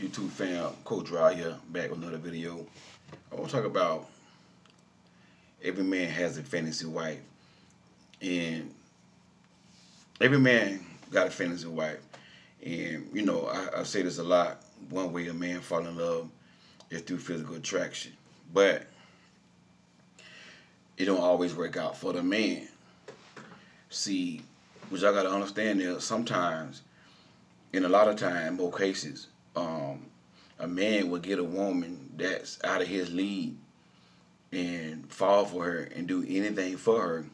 YouTube fam, Coach Rod here, back with another video. I want to talk about every man has a fantasy wife, and every man got a fantasy wife. And I say this a lot. One way a man fall in love is through physical attraction, but it don't always work out for the man. See, what y'all gotta understand is sometimes, in a lot of time, most cases, a man will get a woman that's out of his league and fall for her and do anything for her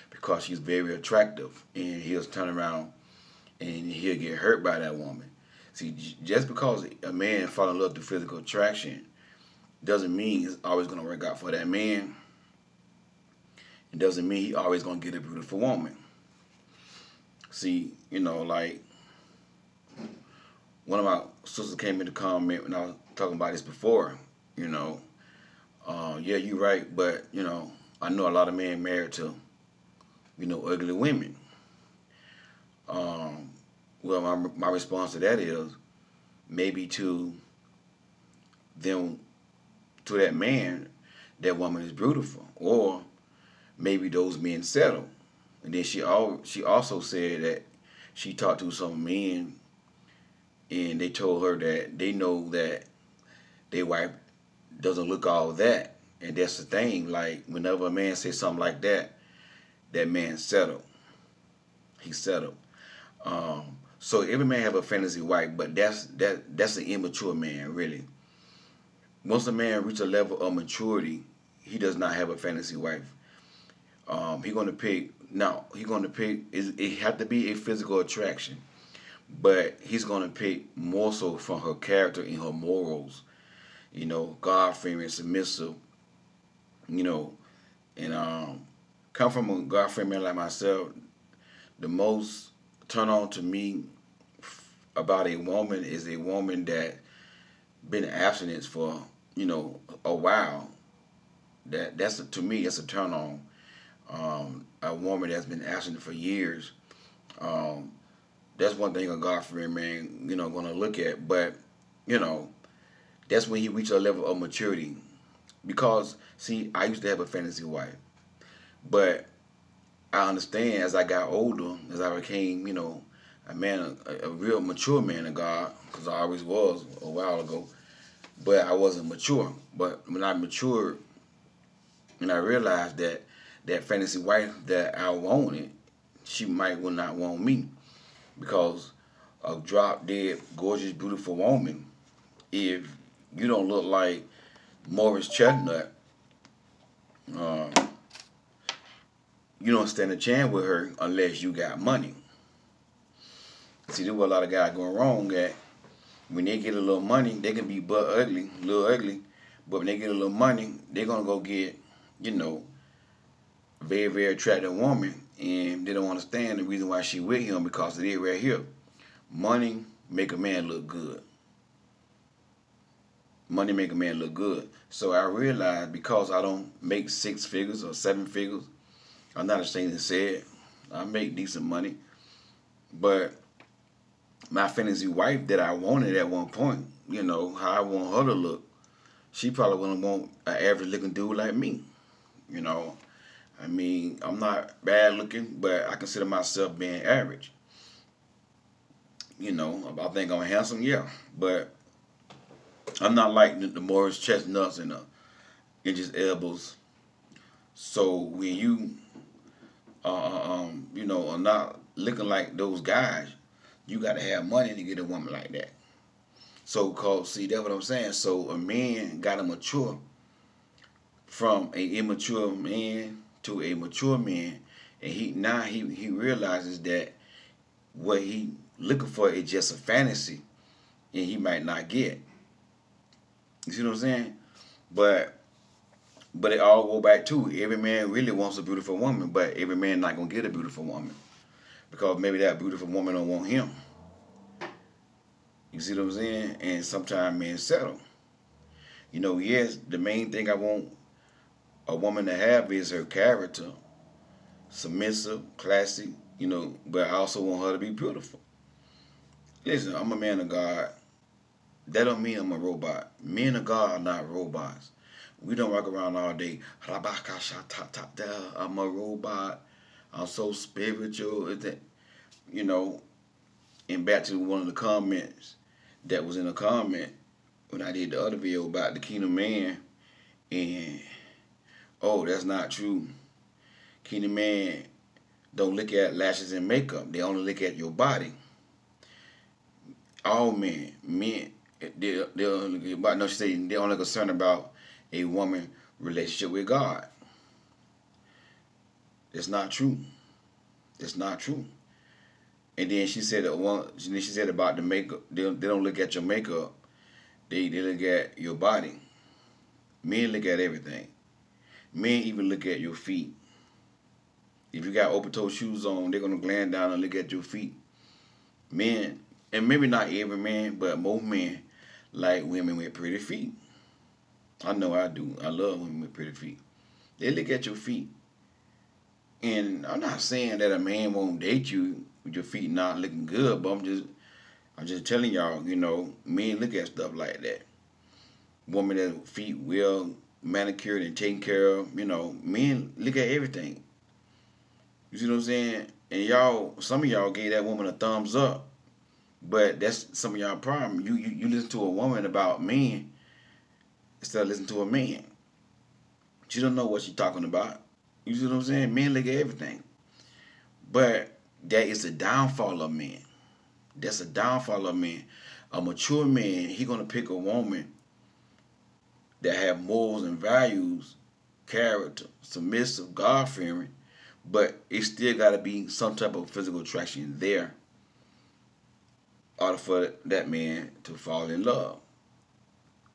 because she's very attractive, and he'll turn around and he'll get hurt by that woman. See, just because a man fall in love through physical attraction doesn't mean it's always going to work out for that man. It doesn't mean he always going to get a beautiful woman. See, like one of my sisters came in to comment when I was talking about this before. Yeah, you're right, but I know a lot of men married to ugly women. Well, my response to that is maybe to them, to that man, that woman is beautiful, or maybe those men settle. And then she also said that she talked to some men, and they told her that they know that their wife doesn't look all that, and that's the thing. Like whenever a man says something like that, that man settled. He settled. So every man have a fantasy wife, but that's an immature man, really. Once a man reach a level of maturity, he does not have a fantasy wife. He's gonna pick. Now he's gonna pick. It have to be a physical attraction, but he's gonna pick more so from her character and her morals. God-fearing, submissive. And come from a God-fearing man like myself. The most turn on to me about a woman is a woman that been abstinent for a while. To me that's a turn on. A woman that's been abstinent for years. That's one thing a God-fearing man gonna look at. But that's when he reached a level of maturity. Because see, I used to have a fantasy wife, but I understand as I got older, as I became, a man, a real mature man of God, because I always was a while ago, but I wasn't mature. But when I matured, and I realized that that fantasy wife that I wanted, she will not want me, because a drop dead, gorgeous, beautiful woman, if you don't look like Morris Chestnut, you don't stand a chance with her unless you got money. See, there's a lot of guys going wrong at when they get a little money, they can be butt ugly, a little ugly, but when they get a little money, they're gonna go get, very, very attractive woman, and they don't understand the reason why she with him because of it right here. Money make a man look good. Money make a man look good. So I realized because I don't make 6 figures or 7 figures, I'm not ashamed to say it, I make decent money. But my fantasy wife that I wanted at one point, how I want her to look, she probably wouldn't want an average looking dude like me. I mean, I'm not bad looking, but I consider myself being average. I think I'm handsome, yeah, but I'm not like the Morris Chestnuts and the Idris Elbas. So when you are not looking like those guys, you got to have money to get a woman like that. So, see, that's what I'm saying. So a man got to mature from an immature man to a mature man, and he realizes that what he looking for is just a fantasy, and he might not get. You see what I'm saying? But it all go back to every man really wants a beautiful woman, but every man not gonna get a beautiful woman because maybe that beautiful woman don't want him. You see what I'm saying? And sometimes men settle. Yes, the main thing I want a woman to have is her character, submissive, classy, but I also want her to be beautiful. Listen, I'm a man of God. that don't mean I'm a robot. Men of God are not robots. We don't walk around all day. I'm a robot. I'm so spiritual. You know, and back to one of the comments that was in a comment when I did the other video about the Kingdom Man, and oh, that's not true. Kingdom Man don't look at lashes and makeup. They only look at your body. All men, they only about no, she said they're only concerned about a woman relationship with God. It's not true. It's not true. And then she said that one. Then she said about the makeup. They don't look at your makeup. They look at your body. Men look at everything. Men even look at your feet. If you got open toe shoes on, they're gonna glance down and look at your feet. Men, and maybe not every man, but most men like women with pretty feet. I know I do. I love women with pretty feet. They look at your feet. And I'm not saying that a man won't date you with your feet not looking good, but I'm just telling y'all, you know, men look at stuff like that. Woman that feet well manicured and taken care of, you know, men look at everything. You see what I'm saying? And y'all, some of y'all gave that woman a thumbs up, but that's some of y'all problem. You listen to a woman about men instead of listening to a man. She don't know what she's talking about. You see what I'm saying? Men look at everything. But that is a downfall of men. That's a downfall of men. A mature man, he gonna pick a woman that have morals and values, character, submissive, God-fearing, but it still gotta be some type of physical attraction there in order for that man to fall in love.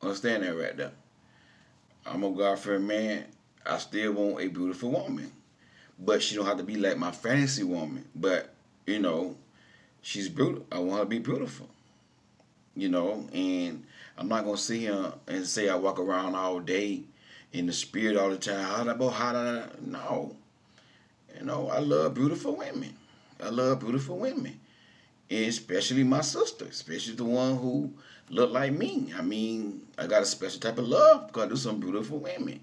Understand that right there. I'm a God-fearing man. I still want a beautiful woman. But she don't have to be like my fantasy woman. But, you know, she's beautiful. I want her to be beautiful. You know, and I'm not going to sit here and say I walk around all day in the spirit all the time. No. You know, I love beautiful women. I love beautiful women. And especially my sister. Especially the one who look like me. I mean, I got a special type of love because there's some beautiful women.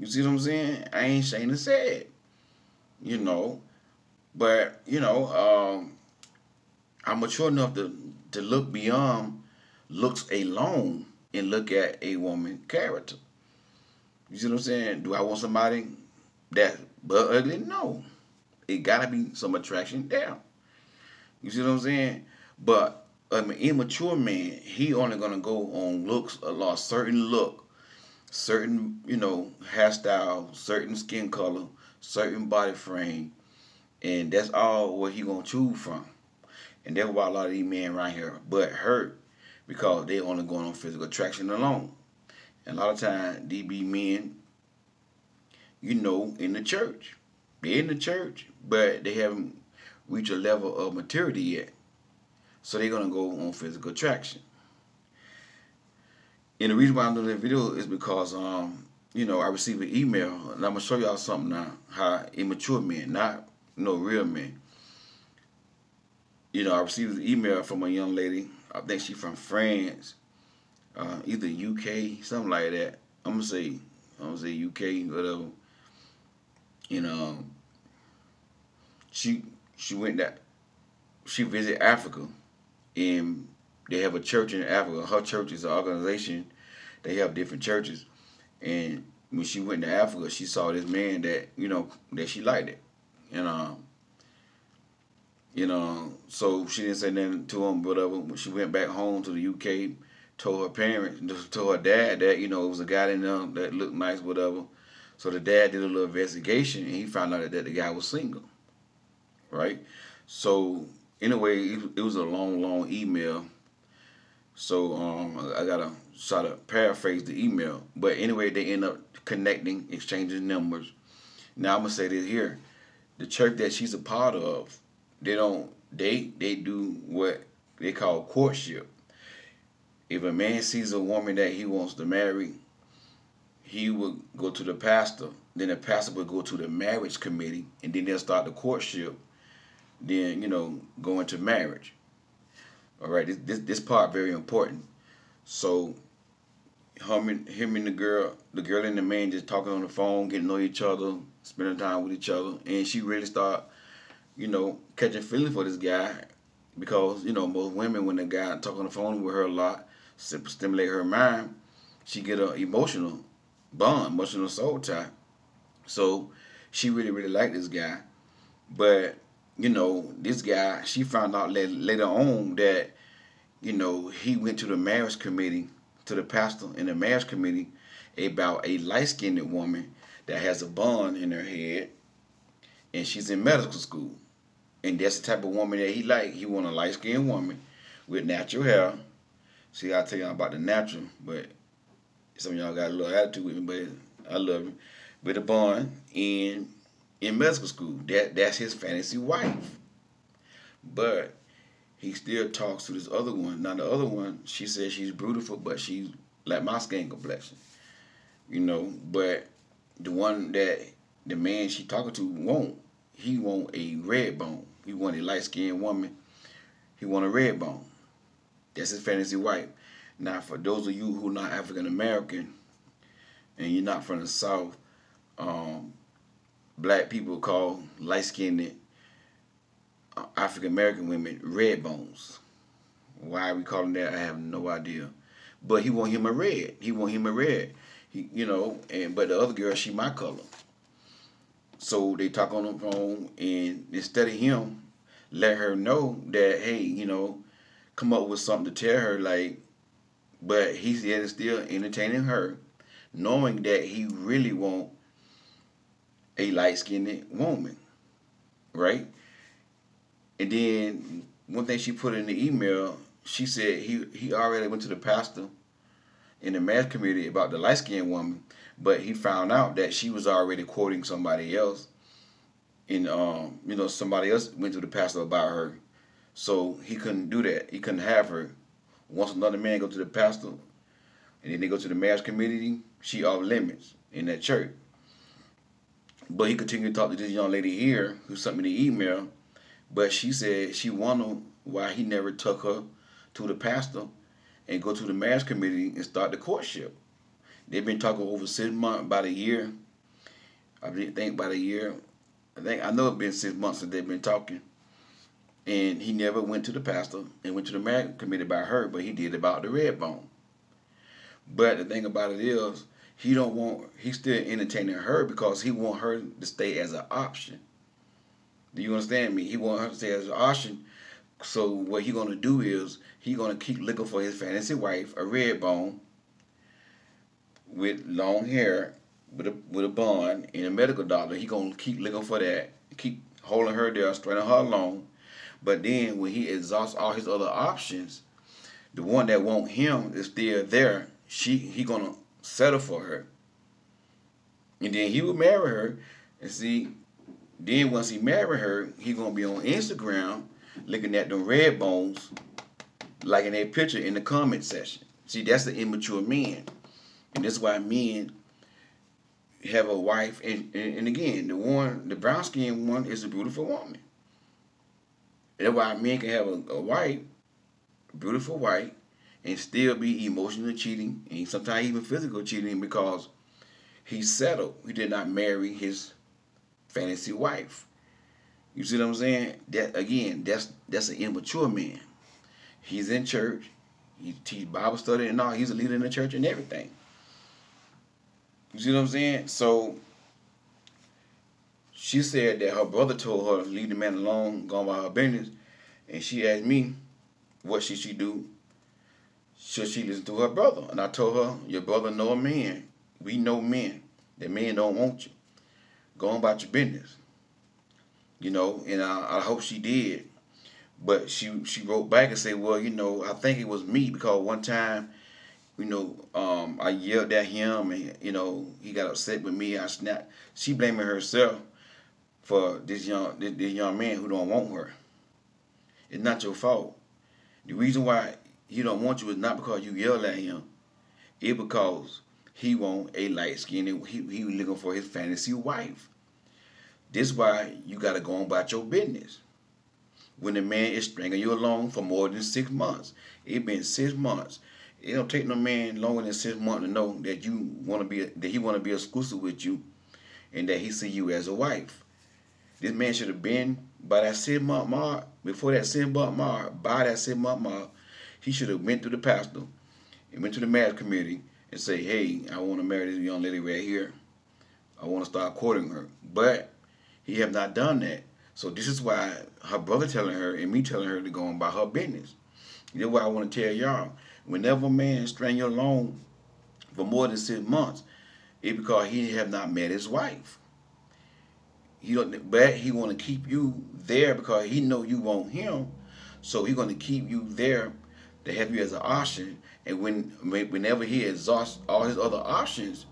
You see what I'm saying? I ain't ashamed to say it. You know. But, you know, I'm mature enough to look beyond looks alone and look at a woman's character. You see what I'm saying? Do I want somebody that butt ugly? No. It gotta be some attraction there. You see what I'm saying? But an immature man, he only gonna go on looks, a certain look, certain, you know, hairstyle, certain skin color, certain body frame, and that's all what he gonna choose from. And that's why a lot of these men right here butt hurt, because they only going on physical attraction alone. And a lot of times these be men, you know, in the church. They're in the church, but they haven't reached a level of maturity yet. So they're gonna go on physical attraction. And the reason why I'm doing this video is because you know, I received an email, and I'm gonna show y'all something now, how immature men, not real men. You know, I received an email from a young lady. I think she's from France, either UK, something like that. I'm gonna say UK, whatever. You know, she visited Africa, and they have a church in Africa. Her church is an organization. They have different churches, and when she went to Africa, she saw this man that, you know, that she liked it, and you know, so she didn't say nothing to him, whatever. When she went back home to the UK, told her parents, told her dad that, you know, it was a guy in there that looked nice, whatever. So the dad did a little investigation, and he found out that the guy was single, right? So anyway, it was a long email. So I gotta try to paraphrase the email. But anyway, they end up connecting, exchanging numbers. Now I'm gonna say this here: the church that she's a part of, they do what they call courtship. If a man sees a woman that he wants to marry, he would go to the pastor. Then the pastor would go to the marriage committee, and then they'll start the courtship. Then, you know, go into marriage. All right, this part very important. So him and the girl and the man just talking on the phone, getting to know each other, spending time with each other, and she really start, catching feelings for this guy because most women when the guy talk on the phone with her a lot, stimulate her mind, she get a emotional bond, emotional soul tie. So she really liked this guy, but this guy, she found out later on that he went to the marriage committee, to the pastor in the marriage committee about a light skinned woman that has a bun in her head and she's in medical school. And that's the type of woman that he like. He want a light skinned woman with natural hair. See, I tell y'all about the natural, but some of y'all got a little attitude with me, but I love him. With a bun and in medical school. That's his fantasy wife. But he still talks to this other one. Now the other one, she says she's beautiful, but she's like my skin complexion. But the one that the man she talking to he want a red bone. He want a light skinned woman. He want a red bone. That's his fantasy wife. Now for those of you who are not African American and you're not from the South, black people call light skinned African American women red bones. Why we call them that, I have no idea. But he want him a red. He want him a red. But the other girl, she my color. So they talk on the phone, and instead of him let her know that, hey, come up with something to tell her, like, but he's still entertaining her, knowing that he really want a light-skinned woman, right? And then one thing she put in the email, she said he already went to the pastor in the marriage committee about the light-skinned woman, but he found out that she was already quoting somebody else, and somebody else went to the pastor about her, so he couldn't do that. He couldn't have her. Once another man go to the pastor, and then they go to the marriage committee, she off limits in that church. But he continued to talk to this young lady here who sent me the email, but she said she wondered why he never took her to the pastor and go to the marriage committee and start the courtship. They've been talking over 6 months, about a year. I think about a year. I know it's been 6 months since they've been talking. And he never went to the pastor and went to the marriage committee about her, but he did about the red bone. But the thing about it is, he's still entertaining her because he want her to stay as an option. Do you understand me? He want her to stay as an option. So what he gonna do is he gonna keep looking for his fantasy wife, a red bone, with long hair, with a bun, and a medical doctor. He gonna keep looking for that, keep holding her there, stringing her along. But then when he exhausts all his other options, the one that want him is still there. He gonna settle for her, and then he will marry her. And see, then once he marry her, he gonna be on Instagram looking at the red bones, liking that picture in the comment section. See, that's the immature man, and that's why men have a wife. And again, the brown skinned one is a beautiful woman. That's why men can have a wife, a beautiful wife, and still be emotionally cheating and sometimes even physical cheating because he settled. He did not marry his fantasy wife. You see what I'm saying? That again, that's an immature man. He's in church. He teach Bible study and all. He's a leader in the church and everything. You see what I'm saying? So she said that her brother told her to leave the man alone, go about her business, and she asked me, what should she do? Should she listen to her brother? And I told her, your brother know a man. We know men. That men don't want you. Go on about your business. And I hope she did. But she wrote back and said, well, I think it was me because one time, I yelled at him and, he got upset with me. I snapped. She blaming herself for this young man who don't want her. It's not your fault. The reason why he don't want you is not because you yelled at him. It's because he want a light skin. He was looking for his fantasy wife. This is why you got to go on about your business. when the man is stringing you along for more than 6 months. It been 6 months. It don't take no man longer than 6 months to know that he want to be exclusive with you, and that he see you as a wife. This man should have been by that 6 month mark. Before that 6 month mark, by that 6 month mark, he should have went to the pastor and went to the marriage committee and say, "Hey, I want to marry this young lady right here. I want to start courting her." But he have not done that. So this is why her brother telling her and me telling her to go on about her business. That's why I want to tell y'all. Whenever a man string you along for more than 6 months, it's because he have not met his wife. He don't, but he want to keep you there because he know you want him. So he going to keep you there to have you as an option. And whenever he exhausts all his other options,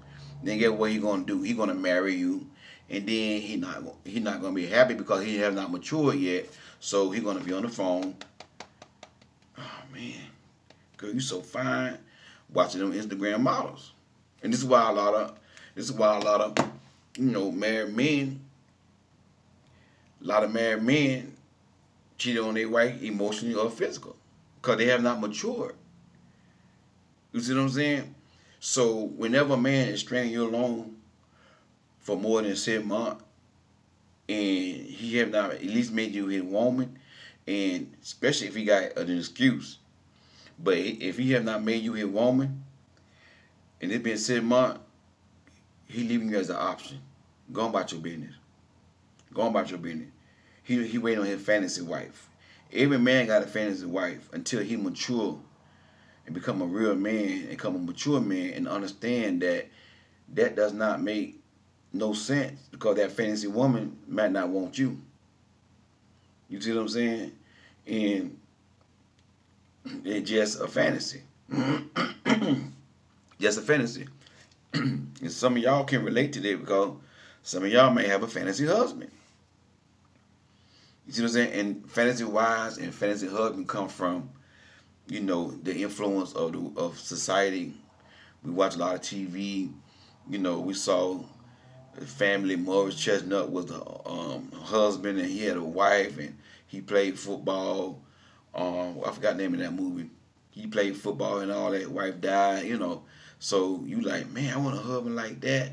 then get what he going to do? He going to marry you, and then he not going to be happy because he have not matured yet. So he going to be on the phone. Oh man, girl, you so fine, watching them Instagram models. And this is why a lot of married men, a lot of married men cheat on their wife emotionally or physical because they have not matured. You see what I'm saying? So whenever a man is stringing you along for more than 6 months, and he have not at least made you his woman, and especially if he got an excuse, but if he have not made you his woman, and it's been 6 months, he leaving you as an option. Go on about your business. Go on about your business. He waiting on his fantasy wife. Every man got a fantasy wife until he mature and become a real man and become a mature man and understand that that does not make no sense because that fantasy woman might not want you. You see what I'm saying? And it's just a fantasy. Just a fantasy. And some of y'all can relate to that because some of y'all may have a fantasy husband. You see what I'm saying? And fantasy wives and fantasy husband come from, the influence of society. We watch a lot of TV. We saw the family. Morris Chestnut was the husband, and he had a wife, and he played football. I forgot the name of that movie. He played football and all that. Wife died, So you like, man, I want a husband like that.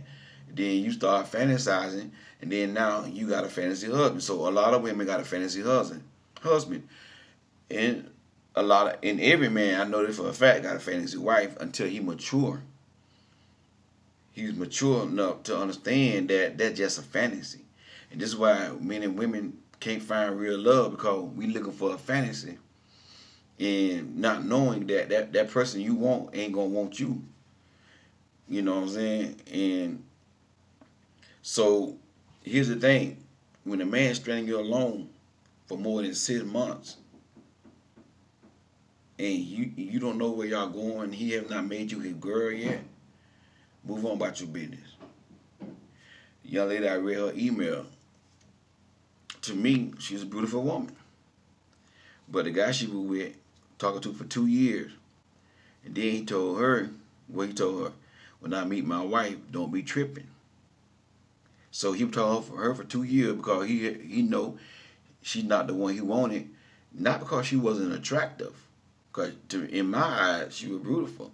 Then you start fantasizing, and then now you got a fantasy husband. So a lot of women got a fantasy husband, and every man, I know this for a fact, got a fantasy wife until he mature. He's mature enough to understand that that's just a fantasy, and this is why men and women can't find real love because we looking for a fantasy, and not knowing that person you want ain't gonna want you. You know what I'm saying? And so here's the thing: when a man stringing you along for more than 6 months, and you don't know where y'all going, he have not made you his girl yet, move on about your business. Young lady, I read her email. To me, she's a beautiful woman, but the guy she was with, talking to for 2 years, and then he told her, when I meet my wife, don't be tripping. So he told her for 2 years because he know she's not the one he wanted, not because she wasn't attractive, because in my eyes she was beautiful,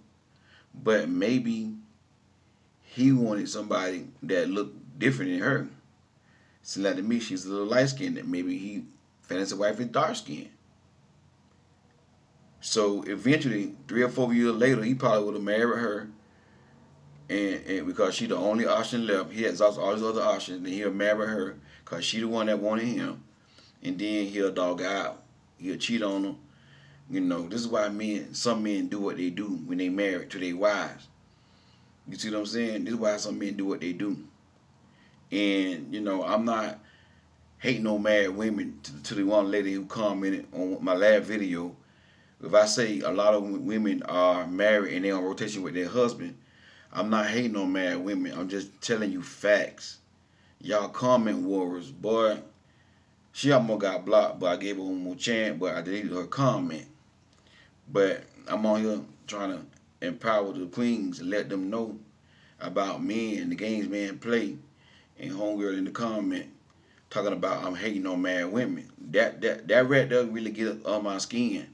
but maybe he wanted somebody that looked different than her. So like to me, she's a little light skinned, and maybe he fantasy wife is dark skinned. So eventually, 3 or 4 years later, he probably would have married her. And because she the only option left, he exhausted all his other options. Then he'll marry her because she the one that wanted him. And then he'll dog out. He'll cheat on her. This is why some men do what they do when they married to their wives. You see what I'm saying? This is why some men do what they do. And, I'm not hating no married women to the one lady who commented on my last video. If I say a lot of women are married and they're on rotation with their husband, I'm not hating on married women. I'm just telling you facts. Y'all comment warriors, boy. She almost got blocked, but I gave her one more chance, but I deleted her comment. But I'm on here trying to empower the queens and let them know about men and the games men play. And homegirl in the comment talking about I'm hating on married women. That right there really get on my skin,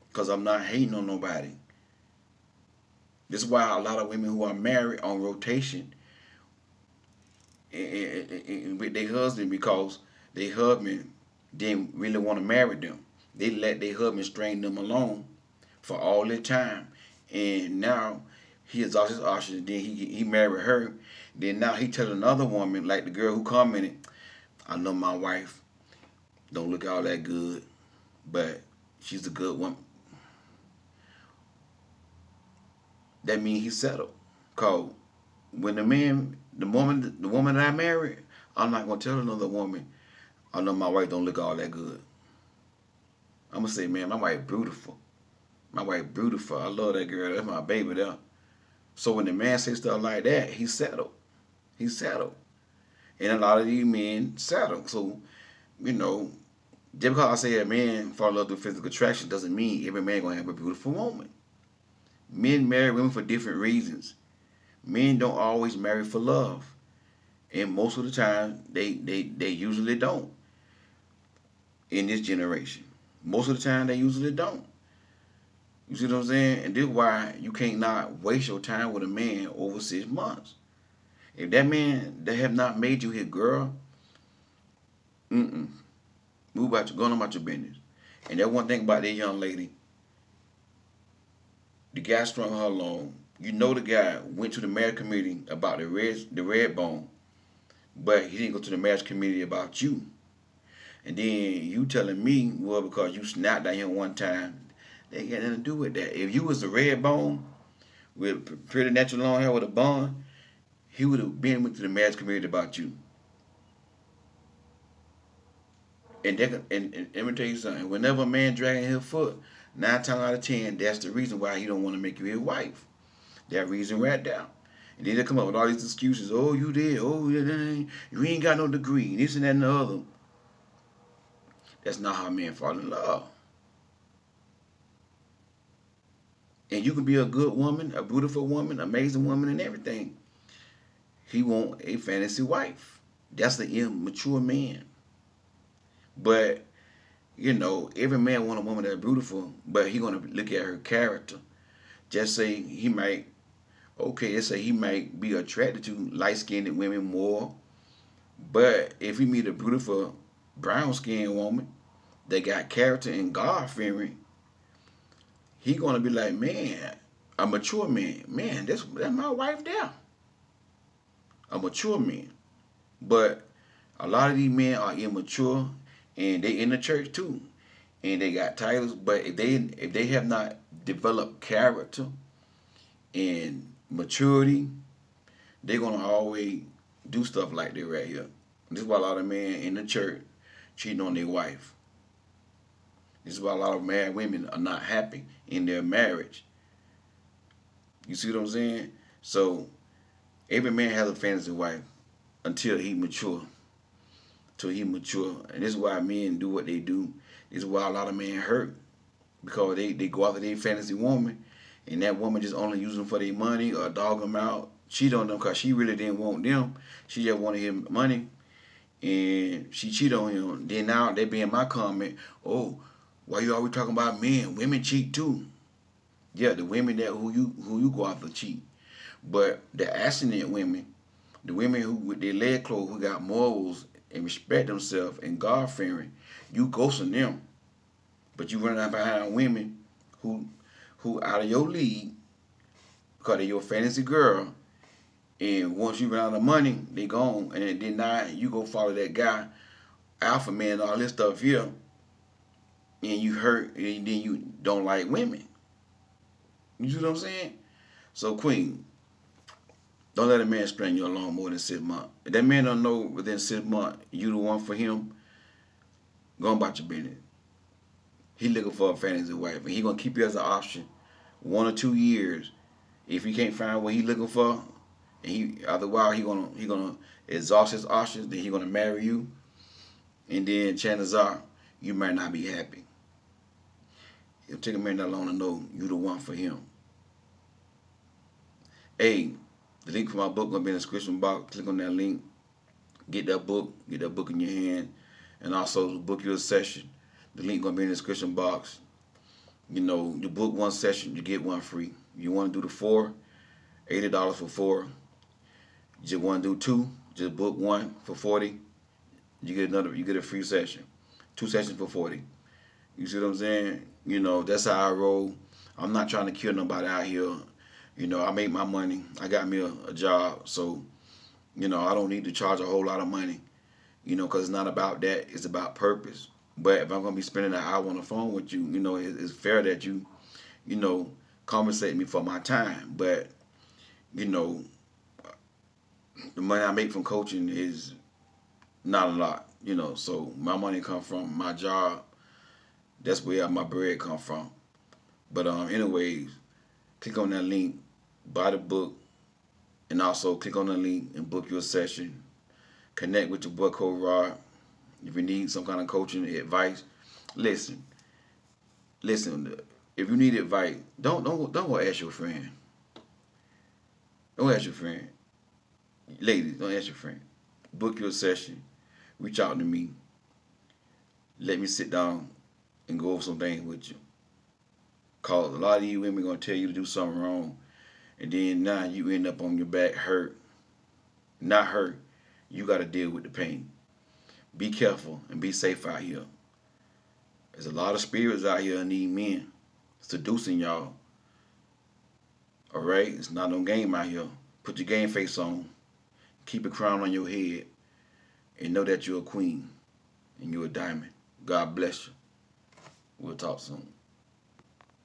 because I'm not hating on nobody. This is why a lot of women who are married on rotation with their husband, because their husband didn't really want to marry them. They let their husband string them along for all the time, and now he exhausted his options. Then he married her. Then now he tell another woman, like the girl who commented, I know my wife don't look all that good, but she's a good woman. That means he settled. Cause when the woman that I married, I'm not gonna tell another woman, I know my wife don't look all that good. I'm gonna say, man, my wife beautiful. My wife beautiful. I love that girl. That's my baby there. So when the man says stuff like that, he settled. He settled. And a lot of these men settle. So, you know, just because I say a man fall in love through physical attraction doesn't mean every man gonna have a beautiful woman. Men marry women for different reasons. Men don't always marry for love. And most of the time, they usually don't in this generation. Most of the time, they usually don't. You see what I'm saying? And this is why you can't not waste your time with a man over 6 months. If that man that have not made you his girl, move out, go on about your business. And that one thing about that young lady, the guy strung her along. You know the guy went to the marriage committee about the red bone, but he didn't go to the marriage committee about you. And then you telling me, well, because you snapped at him one time, they got nothing to do with that. If you was the red bone with pretty natural long hair with a bun, he would have been went to the marriage committee about you. And let me tell you something. Whenever a man dragging his foot, 9 times out of 10, that's the reason why he don't want to make you his wife. That reason right there. And then they come up with all these excuses. Oh, you did. Oh, you ain't got no degree. This and that and the other. That's not how men fall in love. And you can be a good woman, a beautiful woman, amazing woman, and everything. He want a fantasy wife. That's the immature man. But, you know, every man want a woman that's beautiful, but he gonna look at her character. Just say he might, okay, let's say he might be attracted to light-skinned women more, but if he meet a beautiful brown-skinned woman that got character and God-fearing, he gonna be like, man, a mature man, that's my wife there. A mature man. But a lot of these men are immature, and they in the church too, and they got titles, but if they have not developed character and maturity, they're gonna always do stuff like that right here. This is why a lot of men in the church cheating on their wife. This is why a lot of married women are not happy in their marriage. You see what I'm saying? So every man has a fantasy wife until he mature. And this is why men do what they do. This is why a lot of men hurt, because they go after their fantasy woman, and that woman just only use them for their money or dog them out, cheat on them because she really didn't want them. She just wanted him money, and she cheated on him. Then now they be in my comment, oh, why you always talking about men? Women cheat too. Yeah, the women that who you go after cheat. But the abstinent women, the women who with their leg closed, who got morals and respect themselves and God fearing, you ghosting them. But you run out behind women who out of your league because they're your fantasy girl, and once you run out of money, they gone, and then now you go follow that guy, alpha man, all this stuff here, and you hurt, and then you don't like women. You see what I'm saying? So Queen, don't let a man string you along more than 6 months. If that man don't know within 6 months you the one for him, go on about your business. He looking for a fantasy wife, and he gonna keep you as an option 1 or 2 years. If he can't find what he looking for, and he after a while he gonna exhaust his options, then he gonna marry you, and then chances are you might not be happy. It'll take a man that long to know you the one for him. Hey, the link for my book gonna be in the description box. Click on that link. Get that book. Get that book in your hand, and also book your session. The link gonna be in the description box. You know, you book one session, you get one free. You want to do the four, $80 for four. You just want to do two, just book one for 40. You get another. You get a free session. Two sessions for 40. You see what I'm saying? You know, that's how I roll. I'm not trying to kill nobody out here. You know, I make my money. I got me a job, so you know I don't need to charge a whole lot of money. You know, because it's not about that. It's about purpose. But if I'm gonna be spending an hour on the phone with you, you know, it's fair that you know, compensate me for my time. But you know, the money I make from coaching is not a lot. You know, so my money come from my job. That's where my bread come from. But anyways, click on that link, buy the book, and also click on the link and book your session. Connect with your boy Coach Rod. If you need some kind of coaching advice, listen. Listen. If you need advice, don't go ask your friend. Don't ask your friend. Ladies, don't ask your friend. Book your session. Reach out to me. Let me sit down and go over some things with you. Cause a lot of you women gonna tell you to do something wrong, and then now you end up on your back hurt. Not hurt. You gotta deal with the pain. Be careful and be safe out here. There's a lot of spirits out here that need men seducing y'all. Alright? It's not no game out here. Put your game face on. Keep a crown on your head. And know that you're a queen. And you're a diamond. God bless you. We'll talk soon.